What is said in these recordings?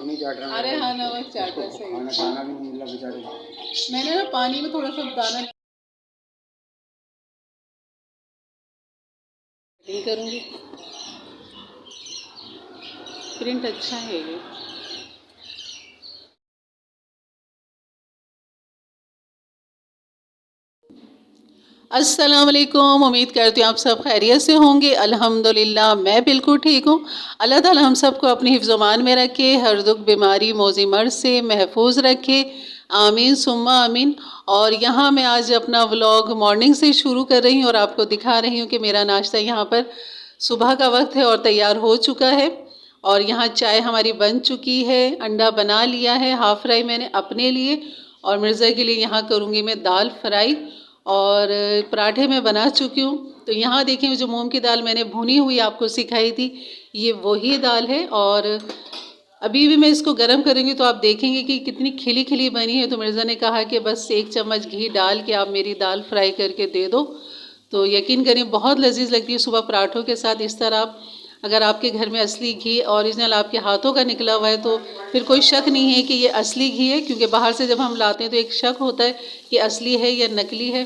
नहीं चाट रहा। अरे हाँ नमक चाट रहा, सही। खाना खाना भी नहीं मिला बेचारे को। मैंने ना पानी में थोड़ा सा दाना नहीं करूँगी। प्रिंट अच्छा है ये। अस्सलाम वालेकुम, उम्मीद करती हूँ आप सब खैरियत से होंगे। अल्हम्दुलिल्लाह मैं बिल्कुल ठीक हूँ। अल्लाह ताला हम सबको अपनी हिफ्ज़-ओ-मान में रखे, हर दुख बीमारी मौजी मर्ज़ से महफूज रखे, आमीन सुम्मा आमीन। और यहाँ मैं आज अपना व्लॉग मॉर्निंग से शुरू कर रही हूँ और आपको दिखा रही हूँ कि मेरा नाश्ता यहाँ पर सुबह का वक्त है और तैयार हो चुका है। और यहाँ चाय हमारी बन चुकी है, अंडा बना लिया है, हाफ़ फ्राई मैंने अपने लिए और मिर्ज़ा के लिए यहाँ करूँगी मैं दाल फ्राई। और पराठे मैं बना चुकी हूँ। तो यहाँ देखिए जो मूंग की दाल मैंने भुनी हुई आपको सिखाई थी, ये वही दाल है। और अभी भी मैं इसको गर्म करूँगी तो आप देखेंगे कि कितनी खिली खिली बनी है। तो मिर्ज़ा ने कहा कि बस 1 चम्मच घी डाल के आप मेरी दाल फ्राई करके दे दो। तो यकीन करें बहुत लजीज लगती है सुबह पराठों के साथ। इस तरह आप अगर आपके घर में असली घी ओरिजिनल आपके हाथों का निकला हुआ है तो फिर कोई शक नहीं है कि ये असली घी है, क्योंकि बाहर से जब हम लाते हैं तो एक शक होता है कि असली है या नकली है।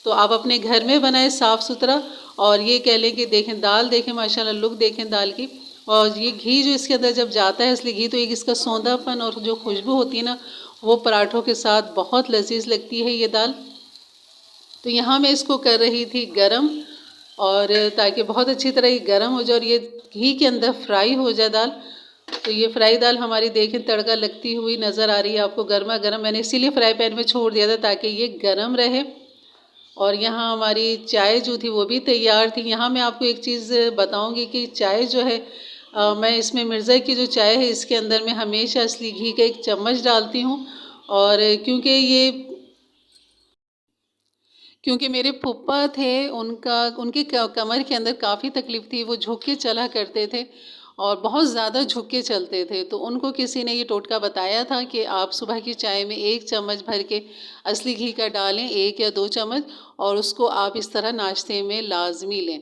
तो आप अपने घर में बनाएं साफ़ सुथरा। और ये कह लें कि देखें दाल, देखें माशाल्लाह लुक देखें दाल की। और ये घी जो इसके अंदर जब जाता है असली घी, तो एक इसका सौंधापन और जो खुशबू होती है ना, वो पराठों के साथ बहुत लजीज लगती है ये दाल। तो यहाँ मैं इसको कर रही थी गरम, और ताकि बहुत अच्छी तरह ये गरम हो जाए और ये घी के अंदर फ्राई हो जाए दाल। तो ये फ्राई दाल हमारी देखें तड़का लगती हुई नज़र आ रही है आपको गर्मा गर्म। मैंने इसीलिए फ्राई पैन में छोड़ दिया था ताकि ये गरम रहे। और यहाँ हमारी चाय जो थी वो भी तैयार थी। यहाँ मैं आपको एक चीज़ बताऊँगी कि चाय जो है मैं इसमें मिर्ज़ा की जो चाय है इसके अंदर मैं हमेशा असली घी का 1 चम्मच डालती हूँ। और क्योंकि मेरे फूफा थे, उनके कमर के अंदर काफ़ी तकलीफ़ थी, वो झुक के चला करते थे और बहुत ज़्यादा झुक के चलते थे। तो उनको किसी ने ये टोटका बताया था कि आप सुबह की चाय में 1 चम्मच भर के असली घी का डालें, 1 या 2 चम्मच, और उसको आप इस तरह नाश्ते में लाजमी लें।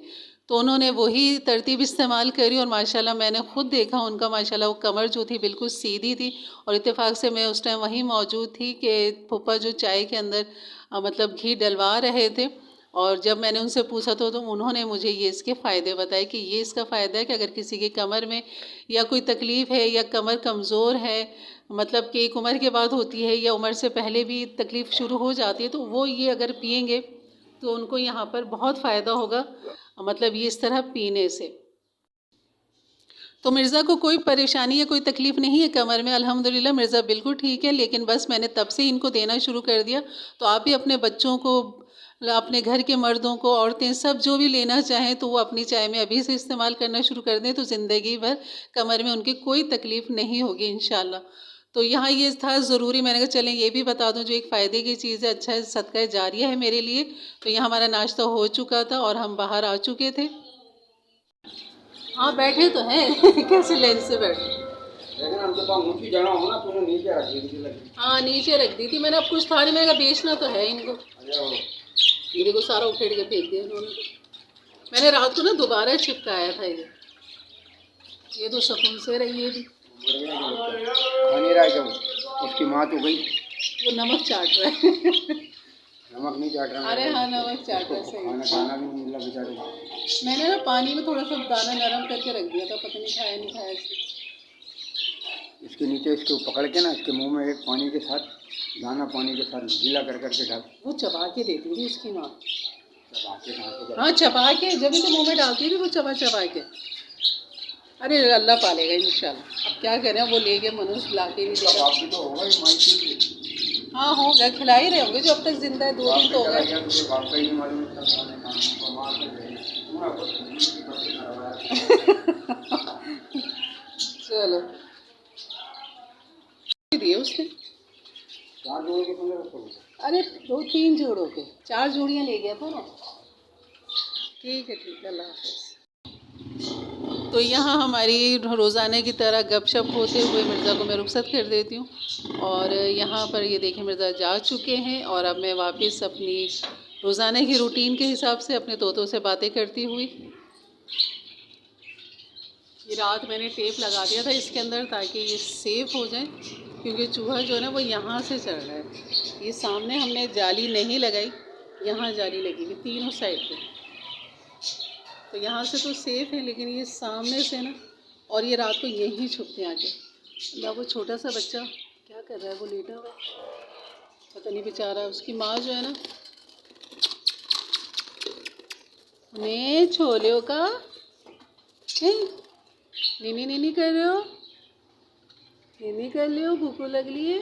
तो उन्होंने वही तरतीब इस्तेमाल करी और माशाल्लाह मैंने ख़ुद देखा उनका, माशाल्लाह वो कमर जो थी बिल्कुल सीधी थी। और इत्तेफाक से मैं उस टाइम वहीं मौजूद थी कि फूफा जो चाय के अंदर मतलब घी डलवा रहे थे। और जब मैंने उनसे पूछा तो उन्होंने मुझे ये इसके फ़ायदे बताए कि ये इसका फ़ायदा है कि अगर किसी की कमर में या कोई तकलीफ़ है या कमर कमज़ोर है, मतलब कि एक उम्र के बाद होती है या उम्र से पहले भी तकलीफ़ शुरू हो जाती है, तो वो ये अगर पिएंगे तो उनको यहाँ पर बहुत फ़ायदा होगा, मतलब ये इस तरह पीने से। तो मिर्ज़ा को कोई परेशानी या कोई तकलीफ़ नहीं है कमर में, अल्हम्दुलिल्लाह मिर्ज़ा बिल्कुल ठीक है। लेकिन बस मैंने तब से इनको देना शुरू कर दिया। तो आप भी अपने बच्चों को, अपने घर के मर्दों को, औरतें सब जो भी लेना चाहें तो वो अपनी चाय में अभी से इस्तेमाल करना शुरू कर दें, तो ज़िंदगी भर कमर में उनकी कोई तकलीफ़ नहीं होगी इंशाल्लाह। तो यहाँ ये था ज़रूरी, मैंने कहा चलें ये भी बता दूँ जो एक फ़ायदे की चीज़ है, अच्छा है, सदका जारिया है मेरे लिए। तो यहाँ हमारा नाश्ता हो चुका था और हम बाहर आ चुके थे। हाँ बैठे तो हैं कैसे लेंस से बैठे, लेकिन हमको तो ऊंची जगह हो ना, तूने नीचे रख दी थी लगी। हाँ नीचे रख दी थी मैंने। अब कुछ था नहीं, मैंने कहा बेचना तो है इनको। ये देखो सारा उखेड़ के फेंक दिया इन्होंने। मैंने रात को ना दोबारा चिपकाया था ये तो सुकून से रही है भी। खा नहीं रहा जब उसकी माँ तो गई, वो नमक चाट रहा है नमक नहीं चाट रहा। अरे हाँ नमक चाट रहा है, सही। खाना भी नहीं मिला बेचारे को। मैंने ना पानी में थोड़ा सा दाना नरम करके रख दिया था, पता नहीं खाया नहीं खाया इसके नीचे इसको पकड़ के ना इसके मुंह में एक पानी के साथ दाना पानी के साथ गीला कर करके डाल। वो चबा के देती थी उसकी माँ। चबा के? हाँ चबा के, जब इसे मुँह में डालती थी वो चबा के। अरे अल्लाह पालेगा इंशाल्लाह। अब क्या करें, वो ले गए मनुष्य ला के नहीं देगा। तो होगा ही माइक। हाँ हो गया, खिला ही रहे होंगे जो अब तक जिंदा है, 2 दिन तो हो गए। चलो दिए उसने 4 जोड़ों के 1500। अरे 2-3 जोड़ों के 4 जोड़ियाँ ले गया था ना। ठीक है अल्लाह हाफ़िज़। तो यहाँ हमारी रोज़ाना की तरह गपशप होते हुए मिर्ज़ा को मैं रुखसत कर देती हूँ। और यहाँ पर ये देखें मिर्ज़ा जा चुके हैं और अब मैं वापस अपनी रोज़ाना की रूटीन के हिसाब से अपने तोतों से बातें करती हुई। ये रात मैंने टेप लगा दिया था इसके अंदर ताकि ये सेफ़ हो जाए, क्योंकि चूहा जो है ना वो यहाँ से चढ़ रहा है। ये सामने हमने जाली नहीं लगाई, यहाँ जाली लगी हुई तीनों साइड पे, तो यहाँ से तो सेफ़ है, लेकिन ये सामने से ना, और ये रात को यहीं छुपते हैं आके। अल्लाह, वो छोटा सा बच्चा क्या कर रहा है, वो लेटा हुआ पता नहीं बेचारा। उसकी माँ जो है ना, मैं छोलियों का नीनी नीनी कर रहे हो, नीनी कर रहे हो, भूख लग रही है।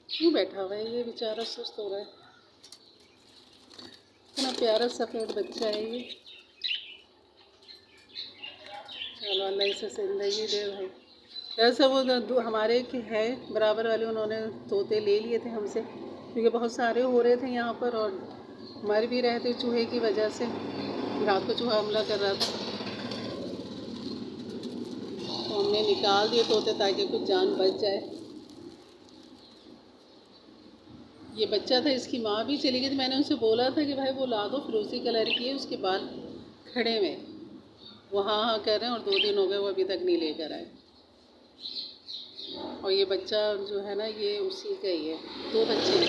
क्यों बैठा हुआ है ये बेचारा, सुस्त हो रहा है। इतना प्यारा सफ़ेद बच्चा है ये। चलो अल्लाह इसे जिंदगी दे भाई। दरअसल वो हमारे के है बराबर वाले, उन्होंने तोते ले लिए थे हमसे, क्योंकि बहुत सारे हो रहे थे यहाँ पर और मर भी रहे थे चूहे की वजह से। रात को चूहा हमला कर रहा था, तो हमने निकाल दिए तोते ताकि कुछ जान बच जाए। ये बच्चा था, इसकी माँ भी चली गई थी। मैंने उनसे बोला था कि भाई वो ला दो, फिरोज़ी कलर की है, उसके बाल खड़े में, वो हाँ हाँ कर रहे हैं, और 2 दिन हो गए वो अभी तक नहीं लेकर आए। और ये बच्चा जो है ना, ये उसी का ही है। 2 बच्चे हैं।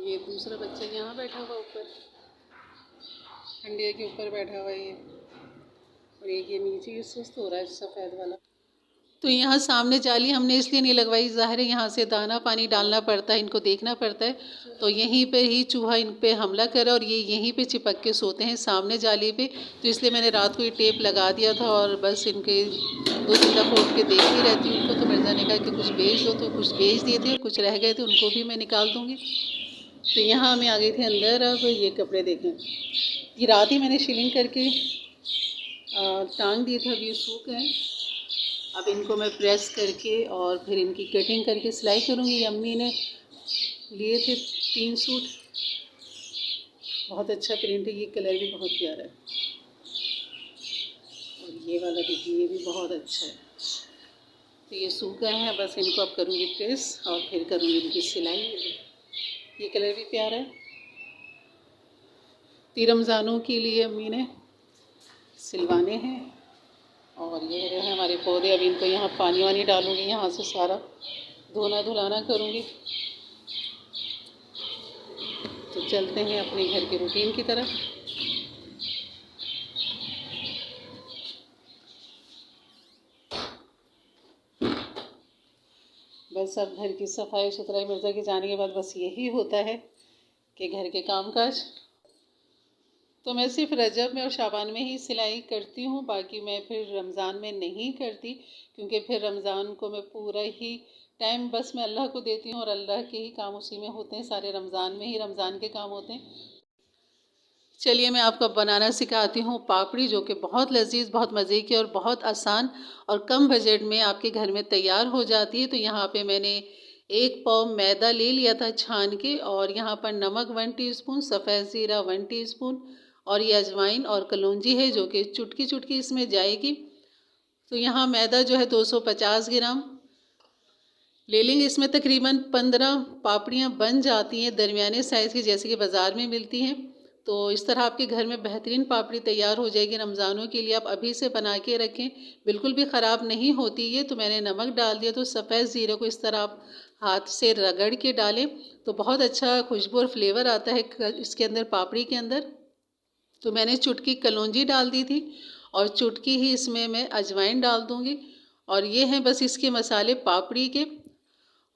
ये दूसरा बच्चा यहाँ बैठा हुआ ऊपर, खंडिया के ऊपर बैठा हुआ है ये, और एक ये नीचे ये सुस्त हो रहा है सफ़ेद वाला। तो यहाँ सामने जाली हमने इसलिए नहीं लगवाई, ज़ाहिर है यहाँ से दाना पानी डालना पड़ता है, इनको देखना पड़ता है, तो यहीं पे ही चूहा इन पे हमला करे और ये यहीं पे चिपक के सोते हैं सामने जाली पे। तो इसलिए मैंने रात को ये टेप लगा दिया था, और बस इनके 2-3 दफ़ा उठ के देखती रहती हूँ उनको। तो मिर्ज़ा ने कहा कि कुछ बेच दो, तो कुछ बेच दिए थे, कुछ रह गए थे, उनको भी मैं निकाल दूँगी। तो यहाँ मैं आ गई थी अंदर। अब ये कपड़े देखें, ये रात ही मैंने शिलिंग करके टांग दिए थे, अब ये सूख गए। अब इनको मैं प्रेस करके और फिर इनकी कटिंग करके सिलाई करूँगी। अम्मी ने लिए थे 3 सूट, बहुत अच्छा प्रिंट है, ये कलर भी बहुत प्यारा है, और ये वाला देखिए ये भी बहुत अच्छा है। तो ये सूख गए हैं, बस इनको अब करूँगी प्रेस और फिर करूँगी इनकी सिलाई। ये कलर भी प्यारा है। 3 रमज़ानों के लिए अम्मी ने सिलवाने हैं। और ये रहे हमारे पौधे। अब इनको यहाँ पानी वानी डालूँगी, यहाँ से सारा धोना धुलाना करूँगी। तो चलते हैं अपने घर के रूटीन की तरफ। बस अब घर की सफाई सुथराई मिर्ज़ा के जाने के बाद बस यही होता है कि घर के कामकाज। तो मैं सिर्फ रजब में और शाबान में ही सिलाई करती हूँ, बाकी मैं फिर रमज़ान में नहीं करती, क्योंकि फिर रमज़ान को मैं पूरा ही टाइम बस मैं अल्लाह को देती हूँ, और अल्लाह के ही काम उसी में होते हैं, सारे रमज़ान में ही रमज़ान के काम होते हैं। चलिए मैं आपको बनाना सिखाती हूँ पापड़ी, जो कि बहुत लजीज, बहुत मज़े की और बहुत आसान और कम बजट में आपके घर में तैयार हो जाती है। तो यहाँ पे मैंने 1 पाव मैदा ले लिया था छान के, और यहाँ पर नमक 1 टीस्पून, सफ़ेद ज़ीरा 1 टीस्पून, और ये अजवाइन और कलौंजी है जो कि चुटकी चुटकी इसमें जाएगी। तो यहाँ मैदा जो है 250 ग्राम ले लेंगे। इसमें तकरीबन 15 पापड़ियाँ बन जाती हैं, दरमियाने साइज़ की, जैसे कि बाज़ार में मिलती हैं। तो इस तरह आपके घर में बेहतरीन पापड़ी तैयार हो जाएगी रमज़ानों के लिए। आप अभी से बना के रखें, बिल्कुल भी ख़राब नहीं होती ये। तो मैंने नमक डाल दिया। तो सफ़ेद ज़ीरे को इस तरह आप हाथ से रगड़ के डालें तो बहुत अच्छा खुशबू और फ्लेवर आता है इसके अंदर, पापड़ी के अंदर। तो मैंने चुटकी कलौंजी डाल दी थी, और चुटकी ही इसमें मैं अजवाइन डाल दूँगी। और ये हैं बस इसके मसाले पापड़ी के,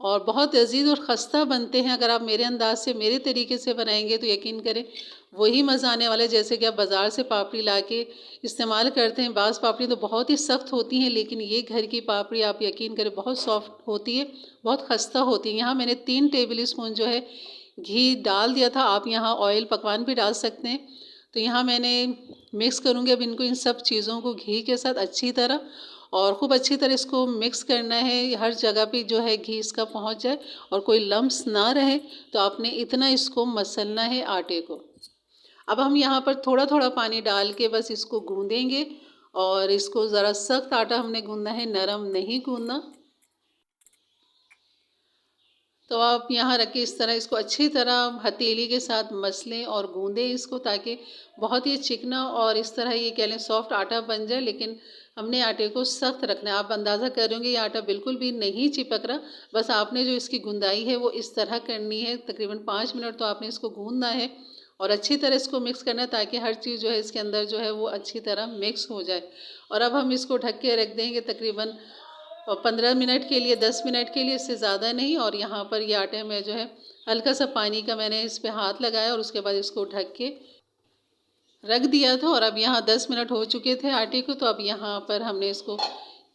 और बहुत लजीज और ख़स्ता बनते हैं। अगर आप मेरे अंदाज से, मेरे तरीके से बनाएंगे तो यकीन करें वही मज़ा आने वाला है, जैसे कि आप बाज़ार से पापड़ी लाके इस्तेमाल करते हैं। बाज़ पापड़ी तो बहुत ही सख्त होती हैं, लेकिन ये घर की पापड़ी आप यकीन करें बहुत सॉफ्ट होती है, बहुत ख़स्ता होती है। यहाँ मैंने 3 टेबल स्पून जो है घी डाल दिया था। आप यहाँ ऑयल पकवान भी डाल सकते हैं। तो यहाँ मैंने मिक्स करूँगी अब इनको, इन सब चीज़ों को घी के साथ अच्छी तरह, और ख़ूब अच्छी तरह इसको मिक्स करना है। हर जगह पे जो है घी इसका पहुंच जाए और कोई लम्स ना रहे। तो आपने इतना इसको मसलना है आटे को। अब हम यहाँ पर थोड़ा थोड़ा पानी डाल के बस इसको गूँधेंगे, और इसको ज़रा सख्त आटा हमने गूंदना है, नरम नहीं गूंदना। तो आप यहाँ रख के इस तरह इसको अच्छी तरह हथेली के साथ मसलें और गूंदें इसको, ताकि बहुत ही चिकना और इस तरह ये कह लें सॉफ्ट आटा बन जाए। लेकिन हमने आटे को सख्त रखना है। आप अंदाज़ा कर रहे होंगे ये आटा बिल्कुल भी नहीं चिपक रहा। बस आपने जो इसकी गुंदाई है वो इस तरह करनी है। तकरीबन 5 मिनट तो आपने इसको गूंदना है और अच्छी तरह इसको मिक्स करना है, ताकि हर चीज़ जो है इसके अंदर जो है वो अच्छी तरह मिक्स हो जाए। और अब हम इसको ढक के रख देंगे तकरीबन 15 मिनट के लिए, 10 मिनट के लिए, इससे ज़्यादा नहीं। और यहाँ पर ये आटे में जो है हल्का सा पानी का मैंने इस पर हाथ लगाया और उसके बाद इसको ढक के रख दिया था। और अब यहाँ 10 मिनट हो चुके थे आटे को। तो अब यहाँ पर हमने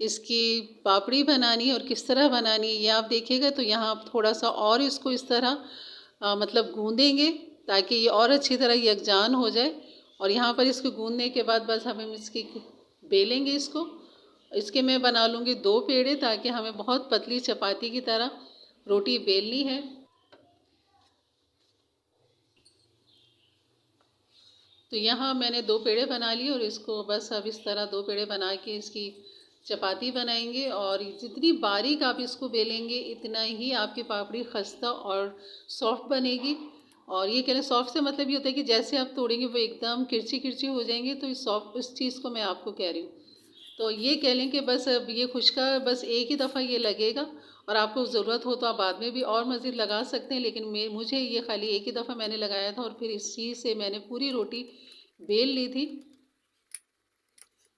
इसकी पापड़ी बनानी है। और किस तरह बनानी है ये आप देखिएगा। तो यहाँ आप थोड़ा सा और इसको इस तरह मतलब गूंदेंगे, ताकि ये और अच्छी तरह यकजान हो जाए। और यहाँ पर इसको गूंदने के बाद बस हमें इसकी बेलेंगे इसको। इसके मैं बना लूँगी 2 पेड़े, ताकि हमें बहुत पतली चपाती की तरह रोटी बेलनी है। तो यहाँ मैंने 2 पेड़े बना लिए और इसको बस अब इस तरह 2 पेड़े बना के इसकी चपाती बनाएंगे। और जितनी बारीक आप इसको बेलेंगे इतना ही आपकी पापड़ी खस्ता और सॉफ्ट बनेगी। और ये कह लें सॉफ्ट से मतलब ये होता है कि जैसे आप तोड़ेंगे वो एकदम किरची किरची हो जाएंगे। तो इस चीज़ को मैं आपको कह रही हूँ। तो ये कह लें कि बस अब ये खुश्का बस एक ही दफ़ा ये लगेगा। और आपको ज़रूरत हो तो आप बाद में भी और मज़ीद लगा सकते हैं, लेकिन मुझे ये खाली एक ही दफ़ा मैंने लगाया था। और फिर इसी से मैंने पूरी रोटी बेल ली थी।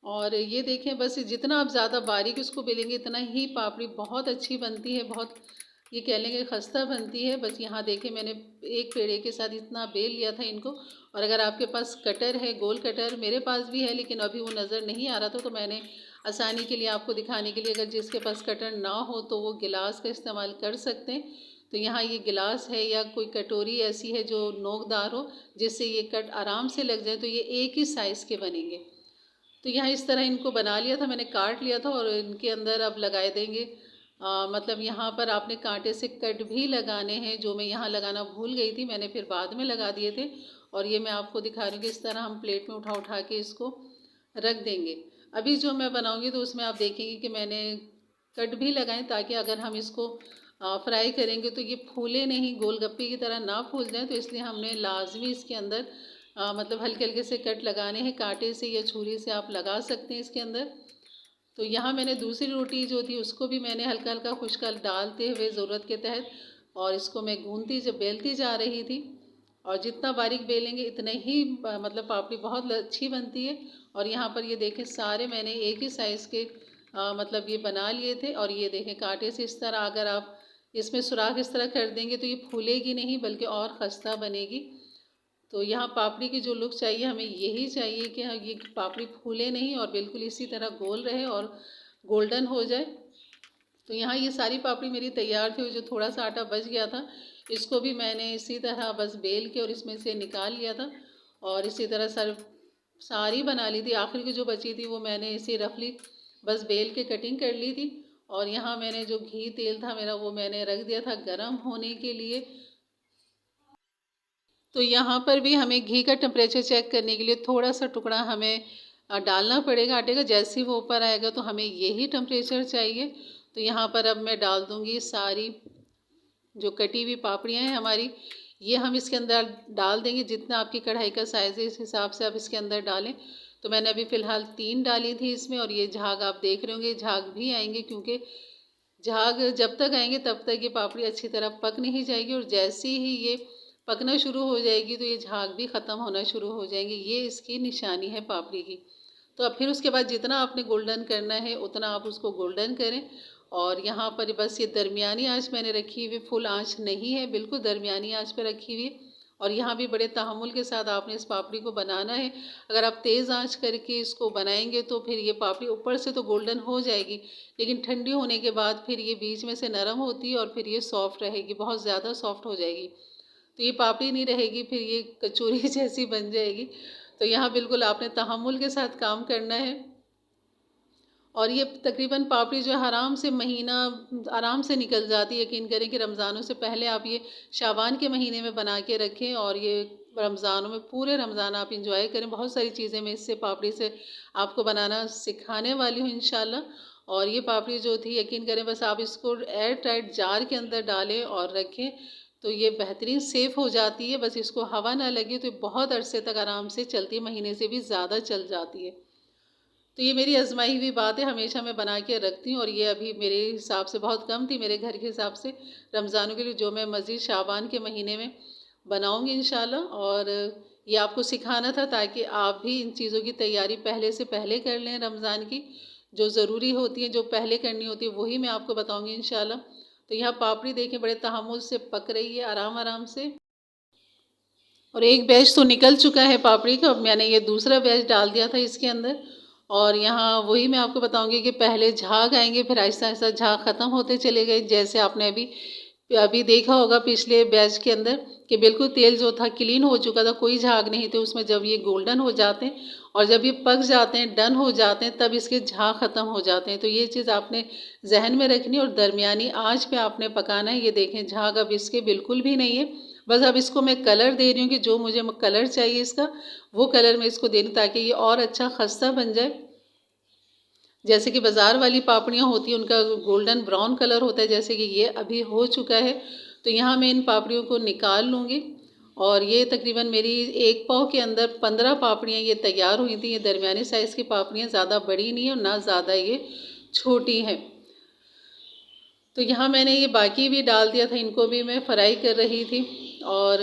और ये देखें बस जितना आप ज़्यादा बारीक इसको बेलेंगे इतना ही पापड़ी बहुत अच्छी बनती है, बहुत ये कह लेंगे खस्ता बनती है। बस यहाँ देखें मैंने एक पेड़े के साथ इतना बेल लिया था इनको। और अगर आपके पास कटर है, गोल कटर, मेरे पास भी है लेकिन अभी वो नज़र नहीं आ रहा था, तो मैंने आसानी के लिए आपको दिखाने के लिए, अगर जिसके पास कटर ना हो तो वो गिलास का इस्तेमाल कर सकते हैं। तो यहाँ ये गिलास है या कोई कटोरी ऐसी है जो नोकदार हो, जिससे ये कट आराम से लग जाए, तो ये एक ही साइज़ के बनेंगे। तो यहाँ इस तरह इनको बना लिया था, मैंने काट लिया था और इनके अंदर अब लगाए देंगे। मतलब यहाँ पर आपने कांटे से कट भी लगाने हैं, जो मैं यहाँ लगाना भूल गई थी, मैंने फिर बाद में लगा दिए थे। और ये मैं आपको दिखा रही हूँ कि इस तरह हम प्लेट में उठा उठा के इसको रख देंगे। अभी जो मैं बनाऊँगी तो उसमें आप देखेंगे कि मैंने कट भी लगाएं, ताकि अगर हम इसको फ्राई करेंगे तो ये फूले नहीं, गोलगप्पे की तरह ना फूल जाए। तो इसलिए हमने लाजमी इसके अंदर मतलब हल्के हल्के से कट लगाने हैं। कांटे से या छुरी से आप लगा सकते हैं इसके अंदर। तो यहाँ मैंने दूसरी रोटी जो थी उसको भी मैंने हल्का हल्का खुश्का डालते हुए ज़रूरत के तहत, और इसको मैं गूंदती जब बेलती जा रही थी। और जितना बारीक बेलेंगे इतना ही मतलब पापड़ी बहुत अच्छी बनती है। और यहाँ पर ये देखें सारे मैंने एक ही साइज़ के मतलब ये बना लिए थे। और ये देखें कांटे से इस तरह अगर आप इसमें सुराख इस तरह कर देंगे तो ये फूलेगी नहीं बल्कि और खस्ता बनेगी। तो यहाँ पापड़ी की जो लुक चाहिए हमें यही चाहिए कि ये पापड़ी फूले नहीं और बिल्कुल इसी तरह गोल रहे और गोल्डन हो जाए। तो यहाँ ये सारी पापड़ी मेरी तैयार थी। जो थोड़ा सा आटा बच गया था इसको भी मैंने इसी तरह बस बेल के और इसमें से निकाल लिया था और इसी तरह सारी बना ली थी। आखिर की जो बची थी वो मैंने इसी रफली बस बेल के कटिंग कर ली थी। और यहाँ मैंने जो घी तेल था मेरा वो मैंने रख दिया था गर्म होने के लिए। तो यहाँ पर भी हमें घी का टेम्परेचर चेक करने के लिए थोड़ा सा टुकड़ा हमें डालना पड़ेगा आटे का। जैसे ही वो ऊपर आएगा तो हमें यही टेम्परेचर चाहिए। तो यहाँ पर अब मैं डाल दूँगी सारी जो कटी हुई पापड़ियाँ हैं हमारी, ये हम इसके अंदर डाल देंगे। जितना आपकी कढ़ाई का साइज़ है इस हिसाब से आप इसके अंदर डालें। तो मैंने अभी फ़िलहाल 3 डाली थी इसमें। और ये झाग आप देख रहे होंगे, झाग भी आएंगे, क्योंकि झाग जब तक आएंगे तब तक ये पापड़ी अच्छी तरह पक नहीं जाएगी। और जैसे ही ये पकना शुरू हो जाएगी तो ये झाग भी ख़त्म होना शुरू हो जाएंगे। ये इसकी निशानी है पापड़ी की। तो अब फिर उसके बाद जितना आपने गोल्डन करना है उतना आप उसको गोल्डन करें। और यहाँ पर बस ये दरमियानी आंच मैंने रखी हुई, फुल आंच नहीं है, बिल्कुल दरमियानी आंच पर रखी हुई। और यहाँ भी बड़े तहम्मुल के साथ आपने इस पापड़ी को बनाना है। अगर आप तेज़ आंच करके इसको बनाएंगे तो फिर ये पापड़ी ऊपर से तो गोल्डन हो जाएगी, लेकिन ठंडी होने के बाद फिर ये बीच में से नरम होती है और फिर ये सॉफ्ट रहेगी, बहुत ज़्यादा सॉफ्ट हो जाएगी। तो ये पापड़ी नहीं रहेगी, फिर ये कचौरी जैसी बन जाएगी। तो यहाँ बिल्कुल आपने तहम्मुल के साथ काम करना है। और ये तकरीबन पापड़ी जो है आराम से महीना आराम से निकल जाती है। यकीन करें कि रमज़ानों से पहले आप ये शाबान के महीने में बना के रखें और ये रमज़ानों में पूरे रमज़ान आप इंजॉय करें। बहुत सारी चीज़ें मैं इससे पापड़ी से आपको बनाना सिखाने वाली हूँ इंशाल्लाह। और ये पापड़ी जो थी यकीन करें बस आप इसको एयर टाइट जार के अंदर डालें और रखें तो ये बेहतरीन सेफ़ हो जाती है। बस इसको हवा ना लगे तो ये बहुत अरसे तक आराम से चलती है, महीने से भी ज़्यादा चल जाती है। तो ये मेरी आजमाई हुई बात है, हमेशा मैं बना के रखती हूँ। और ये अभी मेरे हिसाब से बहुत कम थी मेरे घर के हिसाब से रमज़ानों के लिए, जो मैं मज़ीद शाबान के महीने में बनाऊँगी इंशाल्लाह। और ये आपको सिखाना था ताकि आप भी इन चीज़ों की तैयारी पहले से पहले कर लें। रमज़ान की जो ज़रूरी होती है, जो पहले करनी होती है, वही मैं आपको बताऊँगी इंशाल्लाह। तो यहाँ पापड़ी देखें बड़े तहम्मुल से पक रही है, आराम आराम से। और एक बैच तो निकल चुका है पापड़ी का, अब मैंने ये दूसरा बैच डाल दिया था इसके अंदर। और यहाँ वही मैं आपको बताऊंगी कि पहले झाग आएंगे, फिर आहिस्ता आहिस्ता झाग ख़त्म होते चले गए। जैसे आपने अभी अभी देखा होगा पिछले बैच के अंदर कि बिल्कुल तेल जो था क्लीन हो चुका था, कोई झाग नहीं थे उसमें। जब ये गोल्डन हो जाते हैं और जब ये पक जाते हैं, डन हो जाते हैं, तब इसके झाग ख़त्म हो जाते हैं। तो ये चीज़ आपने जहन में रखनी और दरमियानी आँच पे आपने पकाना है। ये देखें झाग अब इसके बिल्कुल भी नहीं है। बस अब इसको मैं कलर दे रही हूँ कि जो मुझे कलर चाहिए इसका, वो कलर मैं इसको दे रही हूँ ताकि ये और अच्छा खस्ता बन जाए। जैसे कि बाज़ार वाली पापड़ियाँ होती हैं उनका गोल्डन ब्राउन कलर होता है, जैसे कि ये अभी हो चुका है। तो यहाँ मैं इन पापड़ियों को निकाल लूँगी। और ये तकरीबन मेरी एक पाव के अंदर 15 पापड़ियाँ ये तैयार हुई थी। ये दरमियाने साइज़ की पापड़ियाँ, ज़्यादा बड़ी नहीं है और ना ज़्यादा ये छोटी हैं। तो यहाँ मैंने ये बाकी भी डाल दिया था, इनको भी मैं फ्राई कर रही थी। और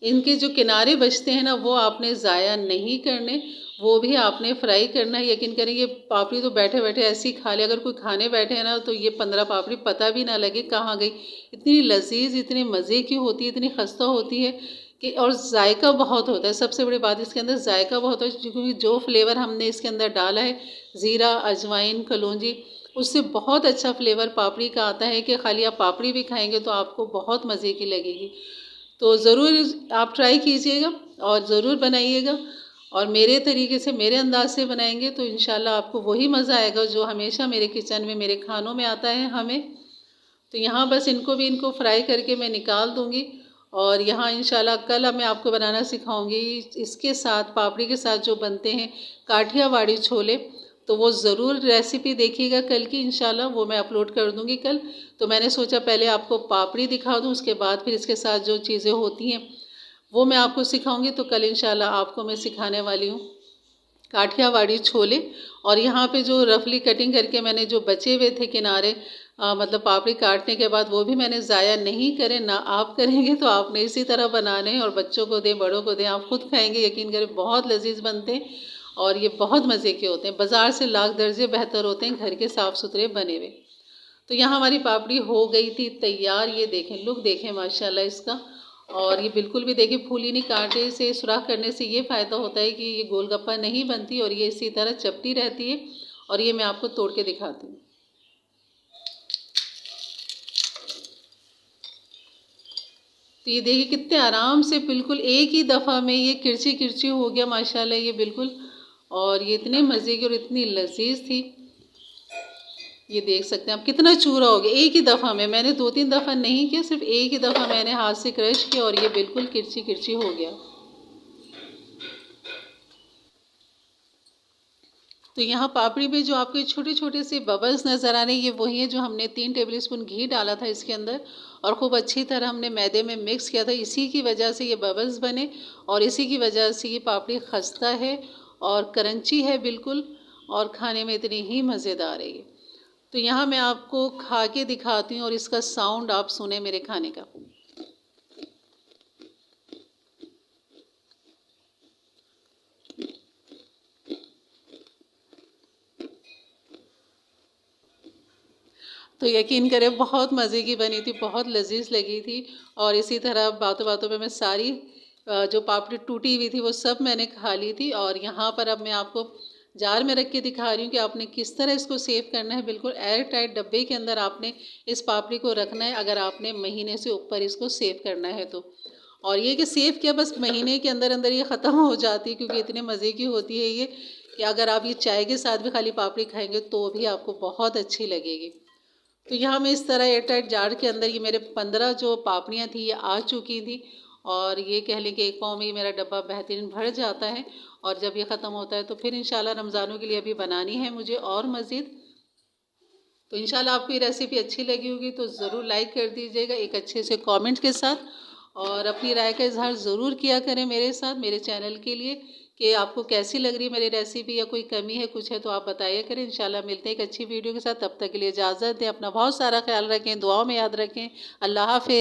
इनके जो किनारे बचते हैं ना, वो आपने ज़ाया नहीं करने, वो भी आपने फ्राई करना है। यकीन करें ये पापड़ी तो बैठे बैठे ऐसे ही खा ले। अगर कोई खाने बैठे हैं ना तो ये 15 पापड़ी पता भी ना लगे कहाँ गई। इतनी लजीज, इतने मज़े की होती है, इतनी खस्ता होती है कि, और जायका बहुत होता है। सबसे बड़ी बात इसके अंदर जायका बहुत है, क्योंकि जो फ्लेवर हमने इसके अंदर डाला है, ज़ीरा, अजवाइन, कलौंजी, उससे बहुत अच्छा फ्लेवर पापड़ी का आता है कि खाली आप पापड़ी भी खाएंगे तो आपको बहुत मज़े की लगेगी। तो ज़रूर आप ट्राई कीजिएगा और ज़रूर बनाइएगा। और मेरे तरीके से, मेरे अंदाज से बनाएंगे तो इंशाल्लाह आपको वही मज़ा आएगा जो हमेशा मेरे किचन में, मेरे खानों में आता है हमें। तो यहाँ बस इनको फ्राई करके मैं निकाल दूँगी। और यहाँ इंशाल्लाह कल मैं आपको बनाना सिखाऊंगी इसके साथ, पापड़ी के साथ जो बनते हैं काठियावाड़ी छोले। तो वो ज़रूर रेसिपी देखिएगा कल की, इंशाल्लाह वो मैं अपलोड कर दूँगी कल। तो मैंने सोचा पहले आपको पापड़ी दिखा दूँ, उसके बाद फिर इसके साथ जो चीज़ें होती हैं वो मैं आपको सिखाऊंगी। तो कल इंशाल्लाह आपको मैं सिखाने वाली हूँ काठियावाड़ी छोले। और यहाँ पे जो रफली कटिंग करके मैंने जो बचे हुए थे किनारे, मतलब पापड़ी काटने के बाद, वो भी मैंने ज़ाया नहीं करे। ना आप करेंगे तो आपने इसी तरह बनाने हैं और बच्चों को दें, बड़ों को दें, आप खुद खाएंगे यकीन करें बहुत लजीज बनते हैं और ये बहुत मज़े के होते हैं। बाज़ार से लाख दर्जे बेहतर होते हैं घर के साफ़ सुथरे बने हुए। तो यहाँ हमारी पापड़ी हो गई थी तैयार। ये देखें, लुक देखें माशाल्लाह इसका। और ये बिल्कुल भी देखिए फूली नहीं। कांटे से सुराख करने से ये फ़ायदा होता है कि ये गोलगप्पा नहीं बनती और ये इसी तरह चपटी रहती है। और ये मैं आपको तोड़ के दिखाती हूँ। तो ये देखिए कितने आराम से, बिल्कुल एक ही दफ़ा में ये किरची किरची हो गया माशाल्लाह ये बिल्कुल। और ये इतने मज़े की और इतनी लजीज थी, ये देख सकते हैं आप कितना चूरा हो गया एक ही दफ़ा में। मैंने 2-3 दफ़ा नहीं किया, सिर्फ एक ही दफ़ा मैंने हाथ से क्रश किया और ये बिल्कुल किरची किरची हो गया। तो यहाँ पापड़ी में जो आपके छोटे छोटे से बबल्स नज़र आ रहे हैं, ये वही है जो हमने 3 टेबल स्पून घी डाला था इसके अंदर और ख़ूब अच्छी तरह हमने मैदे में मिक्स किया था। इसी की वजह से ये बबल्स बने और इसी की वजह से ये पापड़ी खस्ता है और क्रंची है बिल्कुल, और खाने में इतनी ही मज़ेदार है ये। तो यहाँ मैं आपको खा के दिखाती हूँ और इसका साउंड आप सुने मेरे खाने का। तो यकीन करें बहुत मज़े की बनी थी, बहुत लजीज लगी थी। और इसी तरह बातों बातों में मैं सारी जो पापड़ी टूटी हुई थी वो सब मैंने खा ली थी। और यहाँ पर अब मैं आपको जार में रख के दिखा रही हूँ कि आपने किस तरह इसको सेव करना है। बिल्कुल एयर टाइट डब्बे के अंदर आपने इस पापड़ी को रखना है अगर आपने महीने से ऊपर इसको सेव करना है तो। और ये कि सेव क्या, बस महीने के अंदर अंदर ये ख़त्म हो जाती है, क्योंकि इतने मज़े की होती है ये कि अगर आप ये चाय के साथ भी खाली पापड़ी खाएंगे तो भी आपको बहुत अच्छी लगेगी। तो यहाँ मैं इस तरह एयर टाइट जार के अंदर ये मेरे 15 जो पापड़ियाँ थी ये आ चुकी थी। और ये कह लें कि एक पाव में ही मेरा डब्बा बेहतरीन भर जाता है। और जब ये ख़त्म होता है तो फिर इंशाल्लाह रमज़ानों के लिए अभी बनानी है मुझे और मज़ीद। तो इंशाल्लाह आपको ये रेसिपी अच्छी लगी होगी तो ज़रूर लाइक कर दीजिएगा एक अच्छे से कमेंट के साथ, और अपनी राय का इजहार ज़रूर किया करें मेरे साथ, मेरे चैनल के लिए, कि आपको कैसी लग रही है मेरी रेसिपी, या कोई कमी है कुछ है तो आप बताइए करें। इंशाल्लाह मिलते हैं एक अच्छी वीडियो के साथ, तब तक के लिए इजाज़त दें। अपना बहुत सारा ख्याल रखें, दुआओं में याद रखें। अल्लाह हाफ़िज़।